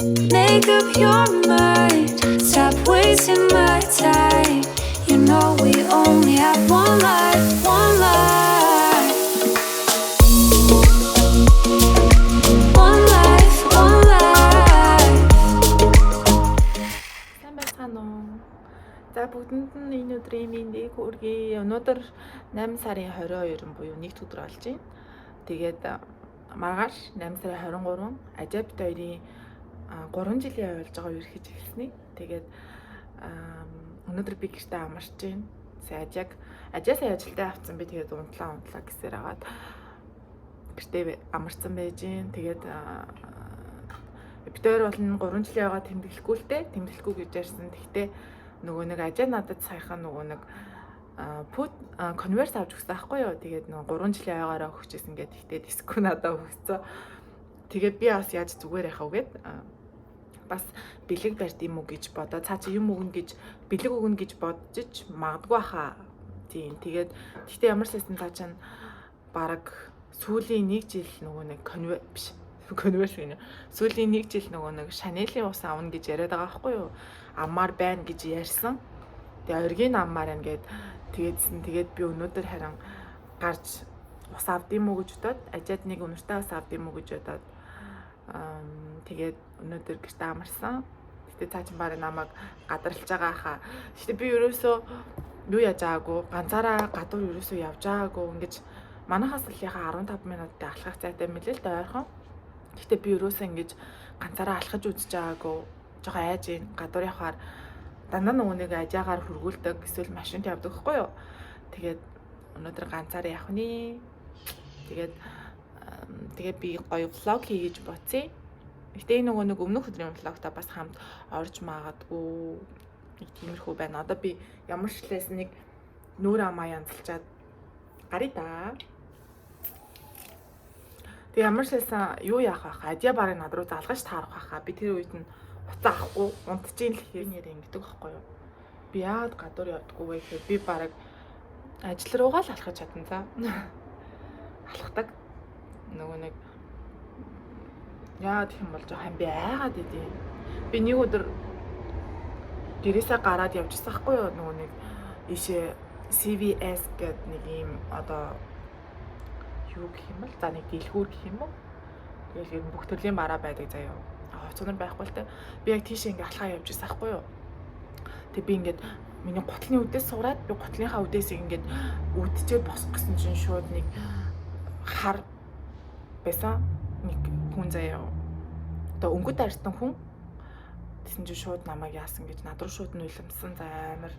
Make up your mind, stop wasting my time. You know we only have one life, one life. One life, one life. Сайн байцгаана уу? За бүгдэнд нь энэ өдрийн мэндийг хүргэе. Өнөөдөр 8 сарын 22 буюу нэгд өдөр болж байна. Тэгээд маргааш 8 сарын 23 Ажибт хоёрын 3 жилийн явуулж байгаа үерхэж эхэлснэ. Тэгээд өнөөдөр би гэртээ амарч байна. Сая ажаасаа ажилдаа авцсан би тэгээд унтлаа гэсээр агаад гэртээ амарсан байж гин. Тэгээд бид хоёр бол 3 жилийн яваа тэмдэглэхгүй л дээ. Тэмдэглэхгүй гэж ярьсан. Гэхдээ нөгөө нэг ажаа надад саяхан нөгөө нэг конверс авч өгсөн байхгүй юу. Тэгээд нөгөө 3 жилийн яваагаараа өгчээсэн гэдэг. Гэхдээ дискгүй надад өгсөн. Тэгээд би бас яаж зүгээр яхав гэд бас бэлэг барьд юм уу гэж бодоо. Цаа чи юм өгнө гэж бэлэг өгнө гэж бодож магадгүй хаа. Тийм. Тэгээд гэхдээ ямар ч байсан цаа чинь бараг сүүлийн 1 жил нөгөө нэг конверс гэнэ. Сүүлийн 1 жил нөгөө нэг Chanel-ийн ус авна гэж яриад байгаа байхгүй юу? Аммаар байна гэж ярьсан. Тэгээ оргийн аммаар байна гэд тэгээд би өнөөдөр харин гарч ус авдсан мүү гэж бодоод ажаад нэг өнөртэй ус авдсан мүү гэж бодоод тэгээд өнөөдөр гэртээ амарсан. Гэтэ цаа чин барыг намайг гадарлаж байгаа хаа. Гэтэ би ерөөсөө юу яаж байгаагүй ганцаараа гадуур ерөөсөө явж байгаагүй ингэж манайхаас л яхаа 15 минуттай алхах зайтай мэлээ л да ойрхон. Гэтэ би ерөөсөө ингэж ганцаараа алхаж үзэж байгаагүй. Жохоо айж ийн гадуур явахаар дандаа нөгөө нэг ажаагаар хөргүүлдэг эсвэл машинт явдаг хгүй юу. Тэгээд өнөөдөр ганцаараа явах нэ. Тэгээд би гоё влог хий гэж бодсон. Гэтэ энэ нөгөө нэг өмнөх өдрийн влогта бас хамт орж магадгүй нэг тиймэрхүү байна. Одоо би ямар ч лээс нэг нүүр амаа янзалчаад гарыг да. Тэг ямар ч лээсэн юу яах вэ? Адья барыг над руу залгаж таарах байхаа. Би тэр үед нь уцаа авахгүй унтчихин л хэрнээр ингэдэг байхгүй юу? Би яад гадуур явдаггүй вэ гэхээр би барыг ажил руугаа л алхаж чадна за. Алхдаг. Нөгөө нэг яа гэх юм бол жоохон би айгаад идэв. Би нэг өдөр дээрээсээ гараад явчихсан байхгүй юу? Нөгөө нэг ийшээ CVS гэдэг нэг юм одоо юу гэх юм бол за нэг дэлгүүр гэх юм уу? Тэгэл ер нь бүх төрлийн бараа байдаг заяа. Хоцонор байхгүй л те. Би яг тийшээ ингээ алхаа явж байсан байхгүй юу? Тэг би ингээд миний гутлын үдээс сураад би гутлынхаа үдээс ингээд үдчээ босох гэсэн чинь шууд нэг хар байсан нэг хүн заяа. Одоо өнгөд арьстан хүн. Тэсэн чинь шууд намайг яасан гэж над руу шууд нулимсан за амар.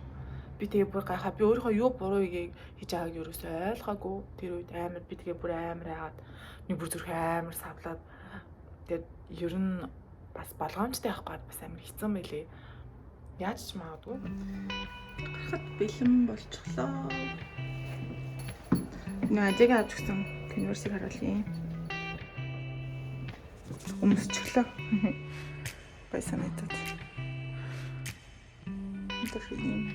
Би тэгээ бүр гайхаа би өөрийнхөө юу буруу хийж байгааг ерөөсөй ойлгоогүй. Тэр үед амар би тэгээ бүр амар яагаад нэг бүр зүрх амар савлаад тэгээд ер нь бас болгоомжтой байхгүй бас амар хэцүү мэлээ. Яаж ч магадгүй. Гарахад бэлэн болчихлоо. Ажиг авч гисэн конверсыг харуулъя. Өмсчихлөө. Бай санагдаад. Тэхний.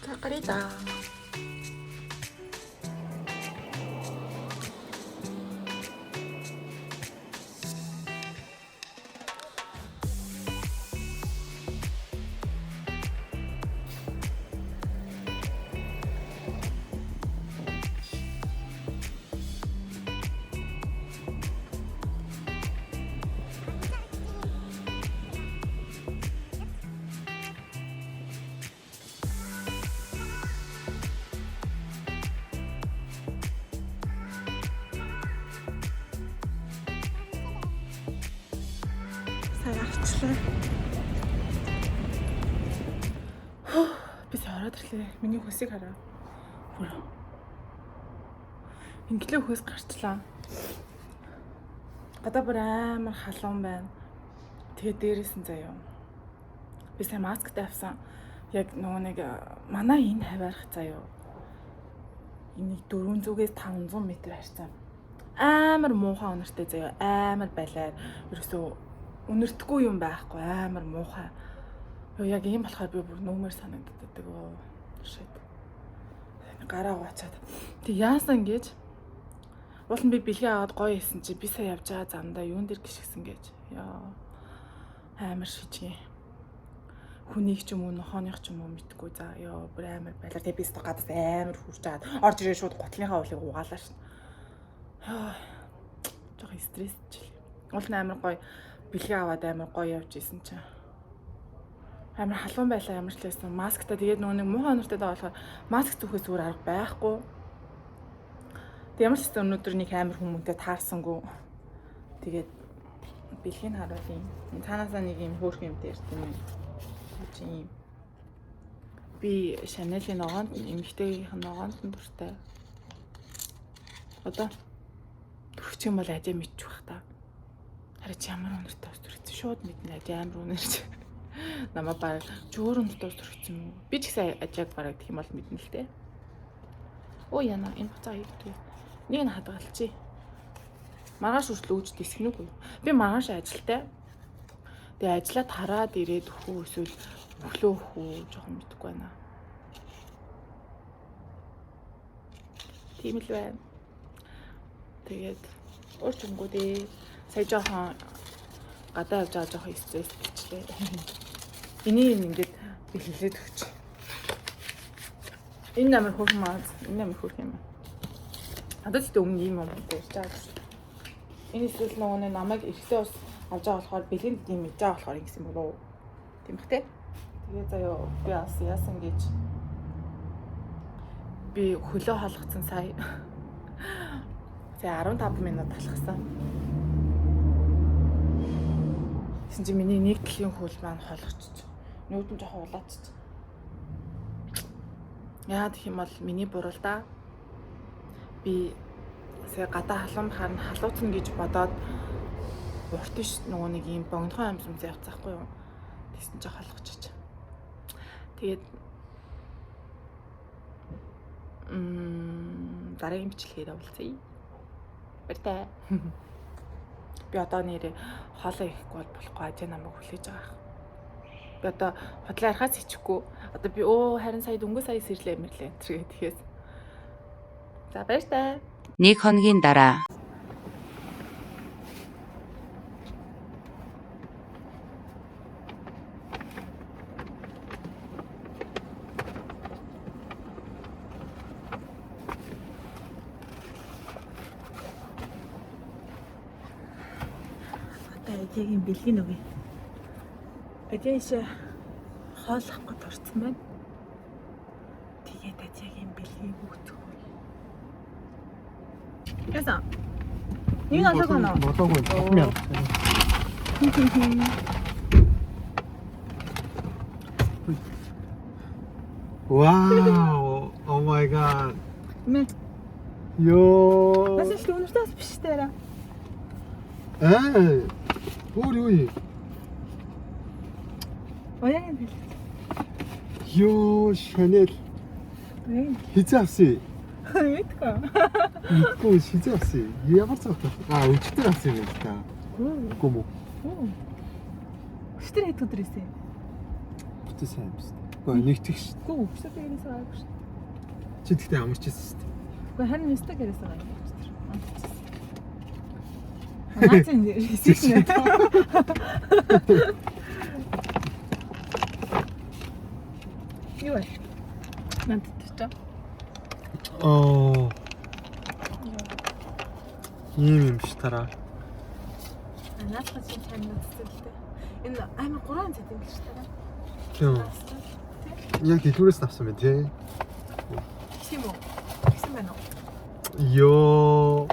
Закрита. Арчлаа. Би сараад ирлээ. Миний хөөсийг хараа. Бүр. Инглээ хөөс гарчлаа. Гадаа бүр амар халуун байна. Тэгээ дээрээс нь заяа. Би сая масктай авсан. Яг нөгөө нэг манай энэ хаваарх заяа. Энийг 400-ээс 500 м харьцаа. Амар муухай өнөртэй заяа. Амар балиар. Ерөөсөө өнөртгүй юм байхгүй амар муухай. Яг ийм болохоор би бүр нөмөр санагддаг. Шид. Гараа уучаад. Тэг яасан гэж Уул нь би бэлгээ аваад гоё хийсэн чи би сая явж байгаа замдаа юун дээр гიშгсэн гэж. Яа. Амар шижиг. Хүнийг ч юм уу нохооных ч юм уу мэдгүй за ёо бүр амар байлаа. Тэгээ би гадаас амар хурж чаад орж ирээ шууд готлынхаа уулыг угаалаа шин. Яа. Жог стрессчил. Уул нь амар гоё бэлгээ аваад амар гоё явж исэн чинь. Амар халуун байлаа ямар ч лээсэн. Масктай тэгээд нөгөө нэг муухай онортой даа болохоор маск зүхээс зүгээр арга байхгүй. Тэг ямар ч гэсэн өнөөдөр нэг амар хүмүүнтэй таарсангүй. Тэгээд бэлгийг харуулъя. Цаанаасаа нэг юм хөөрх юм дээр тийм ээ. Чи юм. Би Chanel-ийн ногоонд эмэгтэйгийнх нь ногоонд нь дуртай. Одоо төрөх юм бол ажаа мэдчих бах та. Харин чи ямар өнөртэй ус төрсөн шууд мэднэ ажаа амар өнөрч. Намаа баг жөөрөн дотор төрсөн юм уу? Би ч гэсэн ажааг бараг гэх юм бол мэднэ л дээ. Оо яна энэ буцаа хийдэг. Нэг нь хадгалчихъя. Маргааш хүртэл үүж дисгэнэг үү? Би маргааш ажилтай. Тэгээ ажиллаад хараад ирээд хүү эсвэл өглөө хүү жоохон мэдгүй байна. Тийм л байна. Тэгээд уурчингуудээ сая жоохон гадаа явж байгаа жоохон стресс болчихлээ. Энийг ингээд бэлгэлээд өгч. Энэ намайг хөрх маа. Энэ намайг хөрх юм. Одоо ч өмнө ийм юм ярьж байгаа шүү. Энэ эсвэл нөгөө намайг ихтэй ус авч байгаа болохоор бэлэнд ийм мэдж байгаа болохоор ингэсэн болов уу? Тийм бах тий. Тэгээ заяа би яасан гэж би хөлөө холгоцсон сая. Тэгээ 15 минут алхсан. Гэсэн чинь миний нэг дэлхийн хөл маань холгочих. Нүүдэн жоохон улаацчих. Яа гэх юм бол миний бурал да. Би сая гадаа халуун харна халууцна гэж бодоод урт ш нөгөө нэг юм богдхон амьсам явцаахгүй юу. Тэсн ч холгочих. Тэгээд дараагийн бичлэгээр уулзъя. Баяртай. Би одоо нэрээ хоолоо ихгүй бол болохгүй ажаа намайг хүлээж байгаа. Би одоо хотлоо ярахаас ичихгүй. Одоо би харин сая дөнгөж сая сэрлээ мэрлээ тэргээ тэгэхээр. За баяртай. Нэг хоногийн дараа. Ажаагийн бэлгийн өгье. Ажаашаа хоолох гээд орсон байна. Тэгээд ажаагийн бэлгийг өгцгөө. Яасан? Нэг алаг гоо. Мотоггүй. Ахмяа. Wow! Oh my god. Мэ. Йоо. Нас ч өнөртөөс биш таараа. Ой. Оян бил. Йоо, Chanel. Хизээ авсан. Мэдгүй. Мэдгүй хизээ авсан. Ямар цаг вэ? Өчтөр авсан юм та. Үгүй мө. Өчтөр хэд өдөр ийсэн? Бүтэн сайн юм шүү. Үгүй нэгтгэх шүү. Үгүй өчтөр гэрээс байгаагүй шүү. Чи тэгтээ амарч ирсэн шүү. Үгүй харин өчтөр гэрээс байгаа өчтөр. Наачин хийсэн. Юу вэ? Надад Ийм юм ш тараа. Наадах чинь тань мэдсэлтэй. Энэ амар 3 цаг юм биш тараа. Тийм. Яг дэлгүүрээс авсан байна тий. Тийм үү? Гэсэн байна уу? Йоо.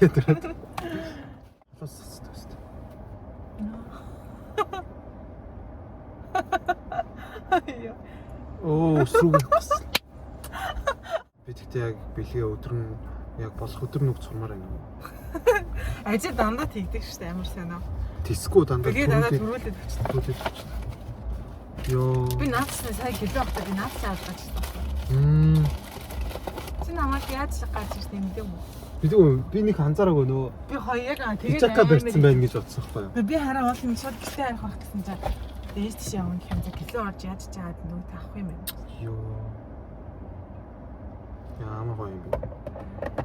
Ядраа. Сүг бас. Би тэгтээ яг бэлгээ өдрөн яг болох өдөр нүг цурмаар байна. Ажид дандаа тэгдэг шүү дээ амар сайн аа. Тисгүй дандаа төрүүлээд өчтөө. Йоо. Би наацсан сая гэлээ авах би наацсан аваад чи намайг яаж гарч ирсэн юм бэ? Би нэг анзаараагүй нөө. Би хоёрыг тэгээд чака барьсан байна гэж бодсон байхгүй юу? Би хараа бол юм шууд гэртээ арих байх гэсэн чинь дээж тийш явна гэх юм за гэлээ орж яаж чаад нүг таахгүй юм байна. Йоо. Яамаа гоё юм бэ.